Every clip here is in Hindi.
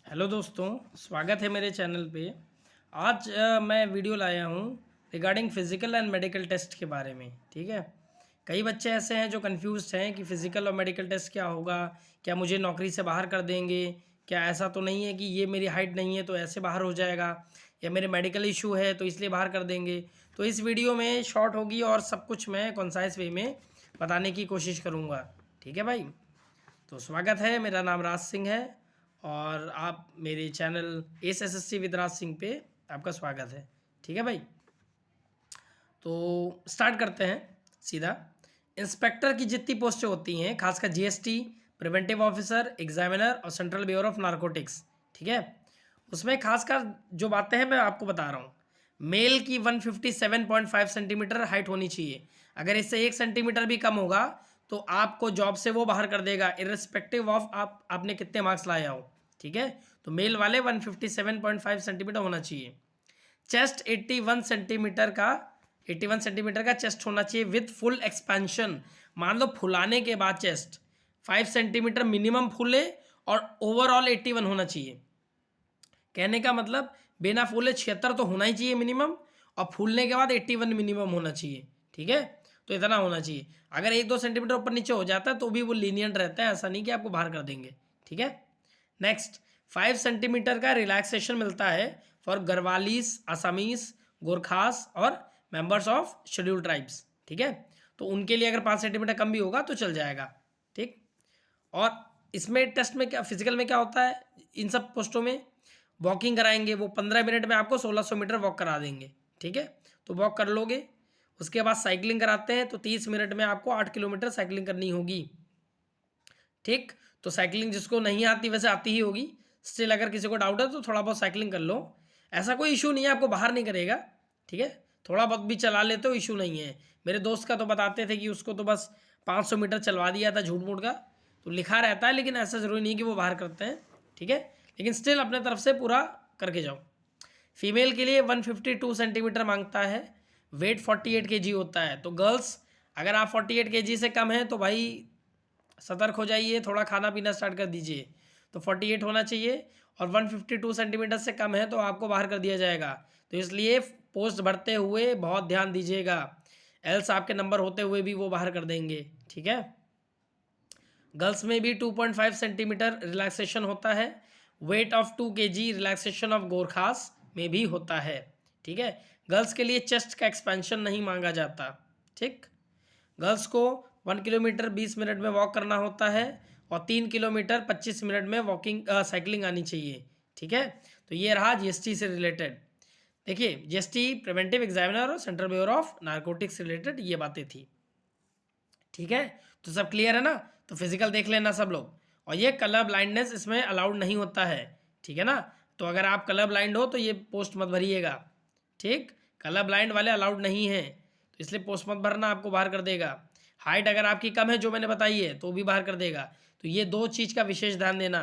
हेलो दोस्तों, स्वागत है मेरे चैनल पे। आज मैं वीडियो लाया हूँ regarding physical and medical test के बारे में। ठीक है, कई बच्चे ऐसे हैं जो कंफ्यूज्ड हैं कि फ़िज़िकल और मेडिकल टेस्ट क्या होगा, क्या मुझे नौकरी से बाहर कर देंगे, क्या ऐसा तो नहीं है कि ये मेरी हाइट नहीं है तो ऐसे बाहर हो जाएगा, या मेरे मेडिकल इशू है तो इसलिए बाहर कर देंगे। तो इस वीडियो में शॉर्ट होगी और सब कुछ मैं कॉन्साइज वे में बताने की कोशिश करूँगा। ठीक है भाई, तो स्वागत है। मेरा नाम राज सिंह है और आप मेरे channel S with Raj Singh पे आपका स्वागत है। ठीक है भाई, तो स्टार्ट करते हैं सीधा। इंस्पेक्टर की जितनी पोस्टें होती हैं, खासकर जीएसटी, प्रिवेंटिव ऑफिसर, एग्जामिनर और सेंट्रल ब्यूरो ऑफ नारकोटिक्स, ठीक है, उसमें खासकर जो बातें हैं मैं आपको बता रहा हूँ। मेल की 157.5 सेंटीमीटर हाइट होनी चाहिए। अगर इससे 1 सेंटीमीटर भी कम होगा तो आपको जॉब से वो बाहर कर देगा, इर्रिस्पेक्टिव ऑफ आपने कितने मार्क्स लाए हो। ठीक है, तो मेल वाले 157.5 सेंटीमीटर होना चाहिए। चेस्ट 81 सेंटीमीटर का चेस्ट होना चाहिए विथ फुल एक्सपेंशन। मान लो फुलाने के बाद चेस्ट 5 सेंटीमीटर मिनिमम फूले और ओवरऑल 81 होना चाहिए। कहने का मतलब बिना फूले 76 तो होना ही चाहिए मिनिमम, और फूलने के बाद 81 मिनिमम होना चाहिए। ठीक है, तो इतना होना चाहिए। अगर 1-2 सेंटीमीटर ऊपर नीचे हो जाता है तो भी वो लीनियंट रहता है, ऐसा नहीं कि आपको बाहर कर देंगे। ठीक है, नेक्स्ट 5 सेंटीमीटर का रिलैक्सेशन मिलता है फॉर गरवालीस, असमीस, गोरखास और मेंबर्स ऑफ शेड्यूल ट्राइब्स। ठीक है, तो उनके लिए अगर 5 सेंटीमीटर कम भी होगा तो चल जाएगा। ठीक, और इसमें टेस्ट में क्या, फिजिकल में क्या होता है, इन सब पोस्टों में वॉकिंग कराएंगे। वो 15 मिनट में आपको 1600 मीटर वॉक करा देंगे। ठीक है, तो वॉक कर लोगे। उसके बाद साइकिलिंग कराते हैं तो 30 मिनट में आपको 8 किलोमीटर साइकिलिंग करनी होगी। ठीक, तो साइकिलिंग जिसको नहीं आती वैसे आती ही होगी, स्टिल अगर किसी को डाउट है तो थोड़ा बहुत साइकिलिंग कर लो, ऐसा कोई इशू नहीं है, आपको बाहर नहीं करेगा। ठीक है, थोड़ा बहुत भी चला लेते हो इशू नहीं है। मेरे दोस्त का तो बताते थे कि उसको तो बस 500 मीटर चलवा दिया था झूठ मूठ का, तो लिखा रहता है, लेकिन ऐसा ज़रूरी नहीं कि वो बाहर करते हैं। ठीक है, लेकिन स्टिल अपने तरफ से पूरा करके जाओ। फीमेल के लिए 152 सेंटीमीटर मांगता है, वेट 48 kg होता है। तो गर्ल्स अगर आप 48 kg से कम हैं तो भाई सतर्क हो जाइए, थोड़ा खाना पीना स्टार्ट कर दीजिए। तो 48 होना चाहिए, और 152 सेंटीमीटर से कम है तो आपको बाहर कर दिया जाएगा। तो इसलिए पोस्ट भरते हुए बहुत ध्यान दीजिएगा, एल्स आपके नंबर होते हुए भी वो बाहर कर देंगे। ठीक है, गर्ल्स में भी 2.5 सेंटीमीटर रिलैक्सेशन होता है, weight of 2 kg relaxation of Gorkhas में भी होता है। ठीक है, गर्ल्स के लिए चेस्ट का एक्सपेंशन नहीं मांगा जाता। ठीक, गर्ल्स को 1 किलोमीटर 20 मिनट में वॉक करना होता है, और 3 किलोमीटर 25 मिनट में वॉकिंग साइकिलिंग आनी चाहिए। ठीक है, तो ये रहा जीएसटी से रिलेटेड। देखिए, जीएसटी प्रिवेंटिव एग्जामिनर और सेंट्रल ब्यूरो ऑफ नारकोटिक्स से रिलेटेड ये बातें थी। ठीक है, तो सब क्लियर है ना। तो फिजिकल देख लेना सब लोग, और ये कलर ब्लाइंडनेस इसमें अलाउड नहीं होता है। ठीक है ना, तो अगर आप कलर ब्लाइंड हो तो ये पोस्ट मत भरिएगा। ठीक, कलर ब्लाइंड वाले अलाउड नहीं है, तो इसलिए पोस्ट मत भरना, आपको बाहर कर देगा। हाइट अगर आपकी कम है जो मैंने बताई है तो भी बाहर कर देगा। तो ये दो चीज़ का विशेष ध्यान देना।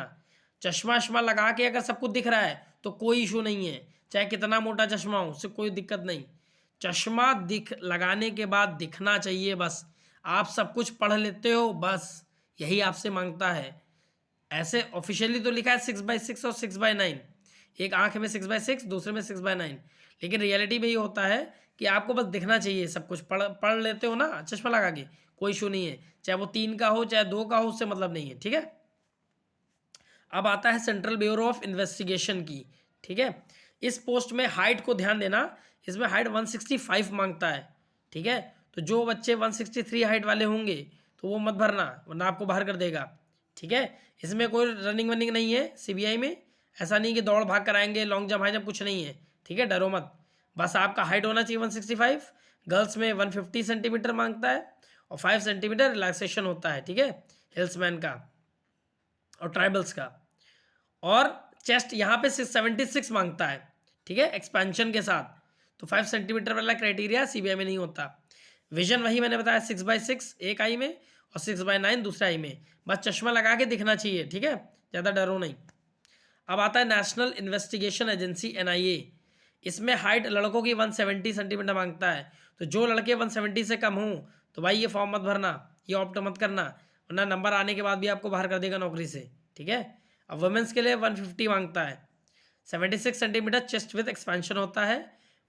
चश्मा वश्मा लगा के अगर सब कुछ दिख रहा है तो कोई इशू नहीं है, चाहे कितना मोटा चश्मा हो, उससे कोई दिक्कत नहीं। चश्मा दिख लगाने के बाद दिखना चाहिए बस। आप सब कुछ पढ़ लेते हो, बस यही आपसे मांगता है। ऐसे ऑफिशियली तो लिखा है 6/6 और 6/9, एक आंख में 6/6, दूसरे में 6/9, लेकिन रियलिटी में ये होता है कि आपको बस दिखना चाहिए सब कुछ। पढ़ पढ़ लेते हो ना चश्मा लगा के, कोई इशू नहीं है, चाहे वो 3 का हो चाहे 2 का हो, उससे मतलब नहीं है। ठीक है, अब आता है सेंट्रल ब्यूरो ऑफ इन्वेस्टिगेशन की। ठीक है, इस पोस्ट में हाइट को ध्यान देना, इसमें हाइट 165 मांगता है। ठीक है, तो जो बच्चे 163 हाइट वाले होंगे तो वो मत भरना, वरना आपको बाहर कर देगा। ठीक है, इसमें कोई रनिंग वनिंग नहीं है सीबीआई में, ऐसा नहीं कि दौड़ भाग कराएंगे, लॉन्ग जंप हाई जंप कुछ नहीं है। ठीक है, डरो मत, बस आपका हाइट होना चाहिए 165। गर्ल्स में 150 सेंटीमीटर मांगता है, और 5 सेंटीमीटर रिलैक्सेशन होता है। ठीक है, हिल्समैन का और ट्राइबल्स का। और चेस्ट यहाँ पे 676 मांगता है। ठीक है, एक्सपेंशन के साथ। तो 5 सेंटीमीटर वाला क्राइटेरिया सीबीआई में नहीं होता। विजन वही मैंने बताया 6/6 एक आई में, और 6/9 दूसरे आई में, बस चश्मा लगा के दिखना चाहिए। ठीक है, ज़्यादा डरो नहीं। अब आता है नेशनल इन्वेस्टिगेशन एजेंसी एनआईए। इसमें हाइट लड़कों की 170 सेंटीमीटर मांगता है। तो जो लड़के 170 से कम हों तो भाई ये फॉर्म मत भरना, ये ऑप्ट मत करना, वरना नंबर आने के बाद भी आपको बाहर कर देगा नौकरी से। ठीक है, अब वुमेंस के लिए 150 मांगता है। 76 सेंटीमीटर चेस्ट विथ एक्सपेंशन होता है।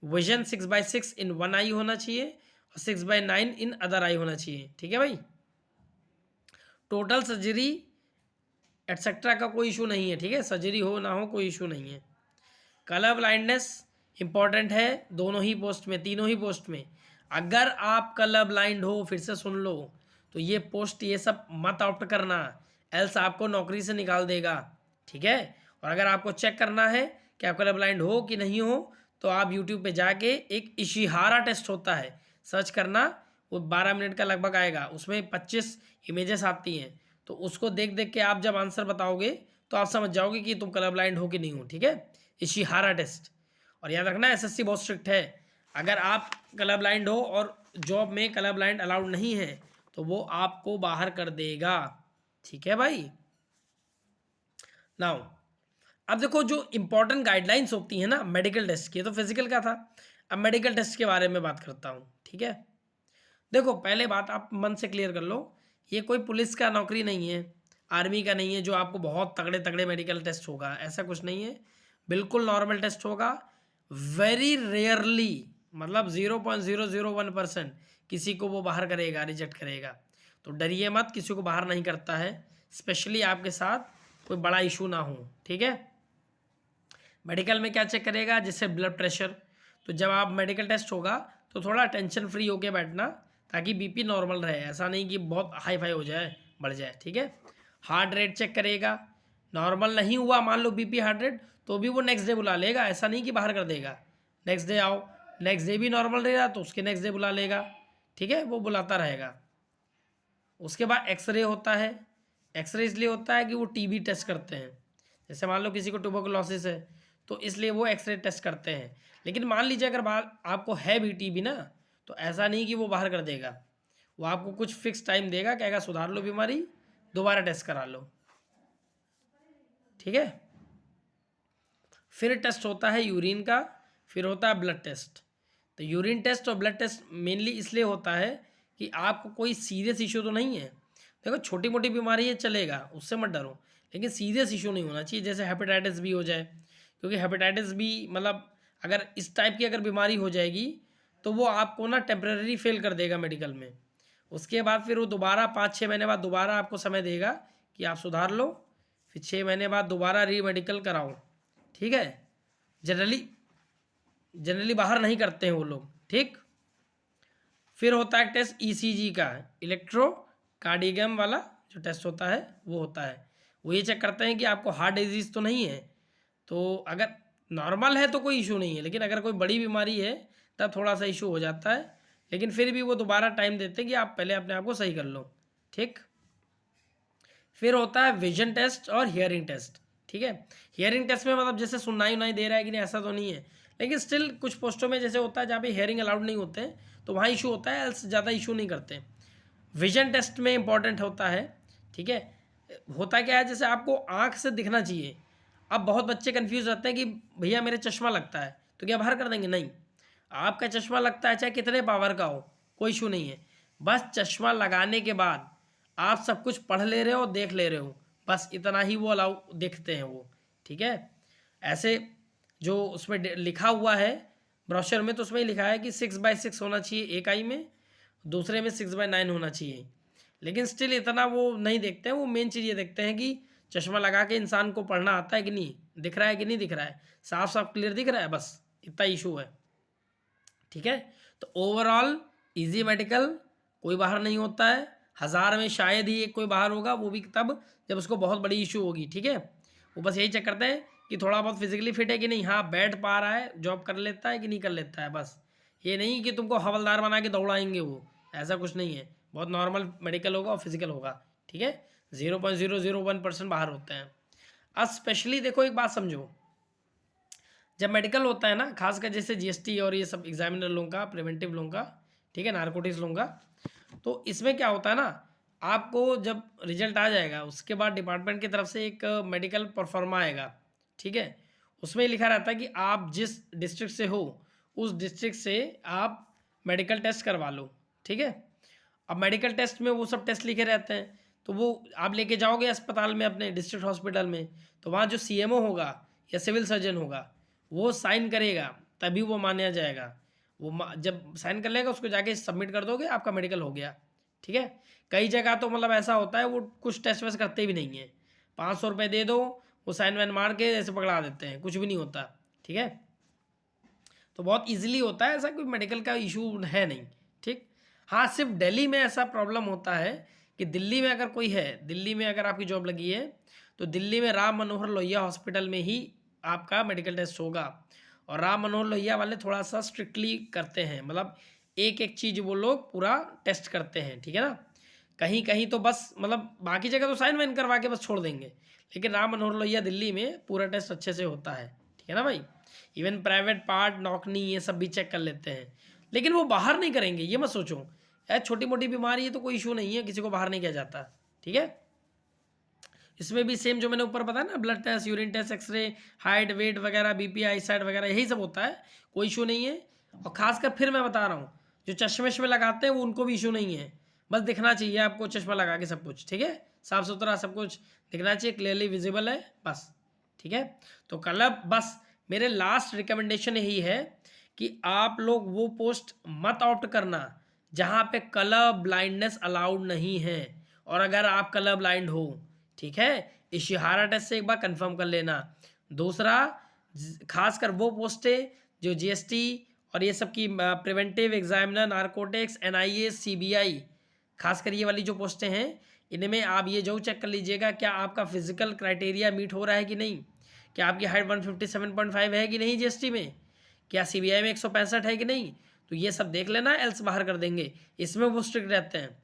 विजन 6/6 इन वन आई होना चाहिए और 6/9 इन अदर आई होना चाहिए। ठीक है भाई। टोटल सर्जरी एटसेट्रा का कोई इशू नहीं है। ठीक है, सर्जरी हो ना हो कोई इशू नहीं है। कलर ब्लाइंडनेस इंपॉर्टेंट है दोनों ही पोस्ट में, तीनों ही पोस्ट में। अगर आप कलर ब्लाइंड हो, फिर से सुन लो, तो ये पोस्ट ये सब मत ऑप्ट करना, एल्स आपको नौकरी से निकाल देगा। ठीक है। और अगर आपको चेक करना है कि आप कलर ब्लाइंड हो कि नहीं हो, तो आप यूट्यूब पे जाके एक इशिहारा टेस्ट होता है, सर्च करना, वो 12 मिनट का लगभग आएगा, उसमें 25 इमेजेस आती हैं, तो उसको देख देख के आप जब आंसर बताओगे तो आप समझ जाओगे कि तुम कलर ब्लाइंड हो कि नहीं हो। ठीक है, इशिहारा टेस्ट। और याद रखना एसएससी बहुत स्ट्रिक्ट है, अगर आप कलर ब्लाइंड हो और जॉब में कलर ब्लाइंड अलाउड नहीं है तो वो आपको बाहर कर देगा। ठीक है भाई। नाउ अब देखो जो इंपॉर्टेंट गाइडलाइंस होती हैं ना मेडिकल टेस्ट की, तो फिजिकल का था, अब मेडिकल टेस्ट के बारे में बात करता हूँ। ठीक है, देखो पहले बात आप मन से क्लियर कर लो, ये कोई पुलिस का नौकरी नहीं है, आर्मी का नहीं है जो आपको बहुत तगड़े तगड़े मेडिकल टेस्ट होगा, ऐसा कुछ नहीं है। बिल्कुल नॉर्मल टेस्ट होगा। वेरी रेयरली, मतलब 0.001% किसी को वो बाहर करेगा, रिजेक्ट करेगा। तो डरिए मत, किसी को बाहर नहीं करता है, स्पेशली आपके साथ कोई बड़ा इशू ना हो। ठीक है। मेडिकल में क्या चेक करेगा, जैसे ब्लड प्रेशर, तो जब आप मेडिकल टेस्ट होगा तो थोड़ा टेंशन फ्री होके बैठना, ताकि बीपी नॉर्मल रहे, ऐसा नहीं कि बहुत हाई फाई हो जाए, बढ़ जाए। ठीक है। हार्ट रेट चेक करेगा, नॉर्मल नहीं हुआ मान लो बीपी हार्ट रेट, तो भी वो नेक्स्ट डे बुला लेगा, ऐसा नहीं कि बाहर कर देगा। नेक्स्ट डे आओ, नेक्स्ट डे भी नॉर्मल रहेगा तो उसके नेक्स्ट डे बुला लेगा। ठीक है, वो बुलाता रहेगा। उसके बाद एक्सरे होता है। एक्सरे इसलिए होता है कि वो टीबी टेस्ट करते हैं, जैसे मान लो किसी को ट्यूबरकुलोसिस है तो इसलिए वो एक्सरे टेस्ट करते हैं। लेकिन मान लीजिए अगर बात आपको है भी टीबी ना, तो ऐसा नहीं कि वो बाहर कर देगा, वो आपको कुछ फिक्स टाइम देगा, कहेगा सुधार लो बीमारी, दोबारा टेस्ट करा लो। ठीक है। फिर टेस्ट होता है यूरिन का, फिर होता है ब्लड टेस्ट। तो यूरिन टेस्ट और ब्लड टेस्ट मेनली इसलिए होता है कि आपको कोई सीरियस इशू तो नहीं है। देखो छोटी मोटी बीमारी है चलेगा, उससे मत डरो, लेकिन सीरियस इशू नहीं होना चाहिए, जैसे हेपेटाइटिस बी हो जाए, क्योंकि हेपेटाइटिस बी मतलब अगर इस टाइप की अगर बीमारी हो जाएगी तो वो आपको ना टेम्परेरी फेल कर देगा मेडिकल में। उसके बाद फिर वो दोबारा 5-6 महीने बाद दोबारा आपको समय देगा कि आप सुधार लो, फिर 6 महीने बाद दोबारा री मेडिकल कराओ। ठीक है। जनरली बाहर नहीं करते हैं वो लोग। ठीक। फिर होता है टेस्ट ईसीजी का, इलेक्ट्रोकार्डियग्राम वाला जो टेस्ट होता है वो होता है, वो ये चेक करते हैं कि आपको हार्ट डिजीज़ तो नहीं है। तो अगर नॉर्मल है तो कोई इशू नहीं है, लेकिन अगर कोई बड़ी बीमारी है तब थोड़ा सा इशू हो जाता है, लेकिन फिर भी वो दोबारा टाइम देते हैं कि आप पहले अपने आप को सही कर लो। ठीक। फिर होता है विजन टेस्ट और हियरिंग टेस्ट। ठीक है। हियरिंग टेस्ट में मतलब जैसे सुनाई उनाई दे रहा है कि नहीं, ऐसा तो नहीं है, लेकिन स्टिल कुछ पोस्टों में जैसे होता है जहाँ पे हियरिंग अलाउड नहीं होते हैं तो वहाँ इशू होता है, एल्स ज़्यादा इशू नहीं करते। विजन टेस्ट में इंपॉर्टेंट होता है। ठीक है। होता क्या है, जैसे आपको आँख से दिखना चाहिए। अब बहुत बच्चे कन्फ्यूज़ रहते हैं कि भैया मेरे चश्मा लगता है तो क्या बाहर कर देंगे, नहीं, आपका चश्मा लगता है चाहे कितने पावर का हो, कोई इशू नहीं है। बस चश्मा लगाने के बाद आप सब कुछ पढ़ ले रहे हो, देख ले रहे हो, बस इतना ही वो अलाउ देखते हैं वो। ठीक है। ऐसे जो उसमें लिखा हुआ है ब्रोशर में, तो उसमें लिखा है कि 6/6 होना चाहिए एक आई में, दूसरे में 6/9 होना चाहिए, लेकिन स्टिल इतना वो नहीं देखते हैं। वो मेन चीज़ ये देखते हैं कि चश्मा लगा के इंसान को पढ़ना आता है कि नहीं, दिख रहा है कि नहीं दिख रहा है, साफ साफ क्लियर दिख रहा है, बस इतना इशू है। ठीक है। तो ओवरऑल इजी मेडिकल, कोई बाहर नहीं होता है, 1000 में शायद ही एक कोई बाहर होगा, वो भी तब जब उसको बहुत बड़ी इशू होगी। ठीक है। वो बस यही चेक करते हैं कि थोड़ा बहुत फिजिकली फिट है कि नहीं, हाँ बैठ पा रहा है, जॉब कर लेता है कि नहीं कर लेता है, बस। ये नहीं कि तुमको हवलदार बना के दौड़ाएंगे, वो ऐसा कुछ नहीं है, बहुत नॉर्मल मेडिकल होगा और फिजिकल होगा। ठीक है। 0.001% बाहर होते हैं। अब स्पेशली देखो एक बात समझो, जब मेडिकल होता है ना, खासकर जैसे जीएसटी और ये सब एग्जामिनर लोगों का, प्रिवेंटिव लोगों का, ठीक है, नारकोटिक्स लोगों का, तो इसमें क्या होता है ना, आपको जब रिजल्ट आ जाएगा उसके बाद डिपार्टमेंट की तरफ से एक मेडिकल परफॉर्मा आएगा। ठीक है। उसमें लिखा रहता है कि आप जिस डिस्ट्रिक्ट से हो उस डिस्ट्रिक्ट से आप मेडिकल टेस्ट करवा लो। ठीक है। अब मेडिकल टेस्ट में वो सब टेस्ट लिखे रहते हैं, तो वो आप लेके जाओगे अस्पताल में अपने डिस्ट्रिक्ट हॉस्पिटल में, तो वहाँ जो सीएमओ होगा या सिविल सर्जन होगा वो साइन करेगा, तभी वो माना जाएगा। वो जब साइन कर लेगा उसको जाके सबमिट कर दोगे, आपका मेडिकल हो गया। ठीक है। कई जगह तो मतलब ऐसा होता है वो कुछ टेस्ट वेस्ट करते भी नहीं है, 500 रुपये दे दो, वो साइन वैन मार के ऐसे पकड़ा देते हैं, कुछ भी नहीं होता। ठीक है। तो बहुत इजीली होता है, ऐसा कोई मेडिकल का इशू है नहीं। ठीक। हाँ, सिर्फ दिल्ली में ऐसा प्रॉब्लम होता है कि दिल्ली में अगर कोई है, दिल्ली में अगर आपकी जॉब लगी है तो दिल्ली में राम मनोहर लोहिया हॉस्पिटल में ही आपका मेडिकल टेस्ट होगा। और राम मनोहर लोहिया वाले थोड़ा सा स्ट्रिक्टली करते हैं, मतलब एक एक चीज़ वो लोग पूरा टेस्ट करते हैं। ठीक है ना। कहीं कहीं तो बस मतलब बाकी जगह तो साइन वाइन करवा के बस छोड़ देंगे, लेकिन राम मनोहर लोहिया दिल्ली में पूरा टेस्ट अच्छे से होता है। ठीक है ना भाई। इवन प्राइवेट पार्ट, नौकनी, ये सब भी चेक कर लेते हैं, लेकिन वो बाहर नहीं करेंगे, ये मत सोचो। यार छोटी मोटी बीमारी है तो कोई इशू नहीं है, किसी को बाहर नहीं किया जाता। ठीक है। इसमें भी सेम जो मैंने ऊपर बताया ना, blood test, urine test, x-ray, height, weight वगैरह, बीपी, आई साइड वगैरह, यही सब होता है, कोई इशू नहीं है। और खासकर फिर मैं बता रहा हूँ, जो चश्मे वश्मे लगाते हैं वो उनको भी इशू नहीं है, बस दिखना चाहिए आपको चश्मा लगा के सब कुछ। ठीक है। साफ़ सुथरा सब कुछ दिखना चाहिए, क्लियरली विजिबल है बस। ठीक है। तो कल बस मेरे लास्ट रिकमेंडेशन यही है कि आप लोग वो पोस्ट मत ऑप्ट करना जहाँ पे कलर ब्लाइंडनेस अलाउड नहीं है, और अगर आप कलर ब्लाइंड हो, ठीक है, इशिहारा टेस्ट से एक बार कंफर्म कर लेना। दूसरा, खासकर वो पोस्टें जो जीएसटी और ये सब की preventive examiner, narcotics, NIA, CBI, खासकर ये वाली जो पोस्टें हैं, इनमें आप ये जरूर चेक कर लीजिएगा क्या आपका फिजिकल क्राइटेरिया मीट हो रहा है कि नहीं, क्या आपकी हाइट 157.5 है कि नहीं जीएसटी में, क्या सीबीआई में 165 है कि नहीं। तो ये सब देख लेना, एल्स बाहर कर देंगे। इसमें वो स्ट्रिक्ट रहते हैं,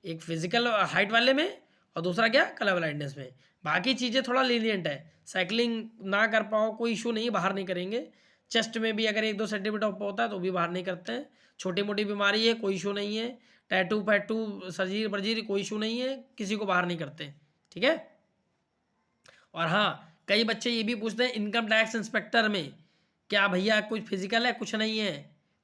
एक फिजिकल हाइट वाले में, और दूसरा क्या, कलर ब्लाइंडनेस में। बाकी चीज़ें थोड़ा लीनियंट है, साइकिलिंग ना कर पाओ कोई इशू नहीं, बाहर नहीं करेंगे। चेस्ट में भी अगर 1-2 सेंटीमीटर ऊपर होता है तो भी बाहर नहीं करते हैं। छोटी मोटी बीमारी है कोई इशू नहीं है, टैटू फैटू, सर्जरी वर्जरी, कोई इशू नहीं है, किसी को बाहर नहीं करते। ठीक है। और हाँ, कई बच्चे ये भी पूछते हैं इनकम टैक्स इंस्पेक्टर में क्या भैया कुछ फिजिकल है, कुछ नहीं है,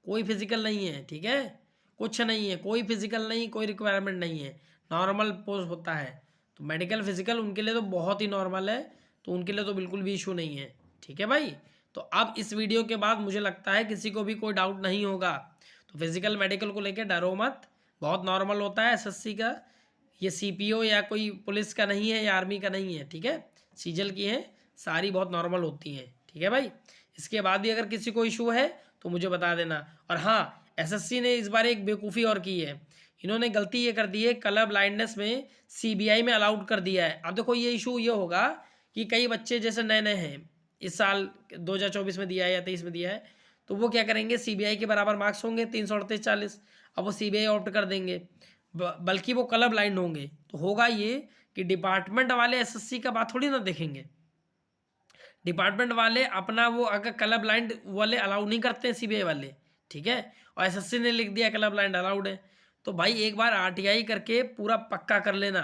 कोई फिजिकल नहीं है। ठीक है। कुछ नहीं है, कोई फिजिकल नहीं, कोई रिक्वायरमेंट नहीं है, नॉर्मल पोस्ट होता है। तो मेडिकल फिजिकल उनके लिए तो बहुत ही नॉर्मल है, तो उनके लिए तो बिल्कुल भी इशू नहीं है। ठीक है भाई। तो अब इस वीडियो के बाद मुझे लगता है किसी को भी कोई डाउट नहीं होगा, तो फिजिकल मेडिकल को लेकर डरो मत, बहुत नॉर्मल होता है एसएससी का। ये सीपीओ या कोई पुलिस का नहीं है या आर्मी का नहीं है। ठीक है। सीजल की हैं, सारी बहुत नॉर्मल होती हैं। ठीक है भाई। इसके बाद भी अगर किसी को इशू है तो मुझे बता देना। और हाँ, एसएससी ने इस बार एक बेवकूफ़ी और की है, इन्होंने गलती ये कर दी है, कलर ब्लाइंडनेस में सीबीआई में अलाउड कर दिया है। अब देखो ये इशू ये होगा कि कई बच्चे जैसे नए नए हैं, इस साल 2024 में दिया है या 23 में दिया है, तो वो क्या करेंगे, सीबीआई के बराबर मार्क्स होंगे 338-40, अब वो सीबीआई ऑप्ट कर देंगे, बल्कि वो कलर ब्लाइंड होंगे। तो होगा ये कि डिपार्टमेंट वाले एसएससी का बात थोड़ी ना देखेंगे, डिपार्टमेंट वाले अपना वो अगर कलर ब्लाइंड वाले अलाउ नहीं करते हैं सीबीआई वाले। ठीक है। और एसएससी ने लिख दिया कलर ब्लाइंड अलाउड है, तो भाई एक बार आरटीआई करके पूरा पक्का कर लेना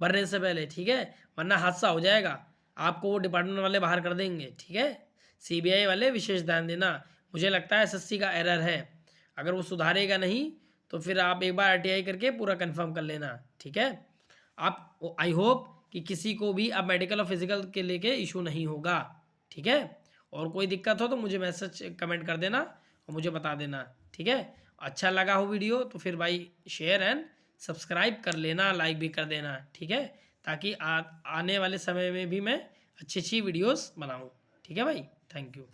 भरने से पहले। ठीक है। वरना हादसा हो जाएगा, आपको वो डिपार्टमेंट वाले बाहर कर देंगे। ठीक है। सीबीआई वाले विशेष ध्यान देना, मुझे लगता है एसएससी का एरर है, अगर वो सुधारेगा नहीं तो फिर आप एक बार आरटीआई करके पूरा कंफर्म कर लेना। ठीक है। आप, आई होप कि किसी को भी अब मेडिकल और फिजिकल के लेके इशू नहीं होगा। ठीक है। और कोई दिक्कत हो तो मुझे मैसेज कमेंट कर देना और मुझे बता देना। ठीक है। अच्छा लगा हो वीडियो तो फिर भाई शेयर एंड सब्सक्राइब कर लेना, लाइक भी कर देना। ठीक है। ताकि आने वाले समय में भी मैं अच्छी अच्छी वीडियोस बनाऊं। ठीक है भाई। Thank you.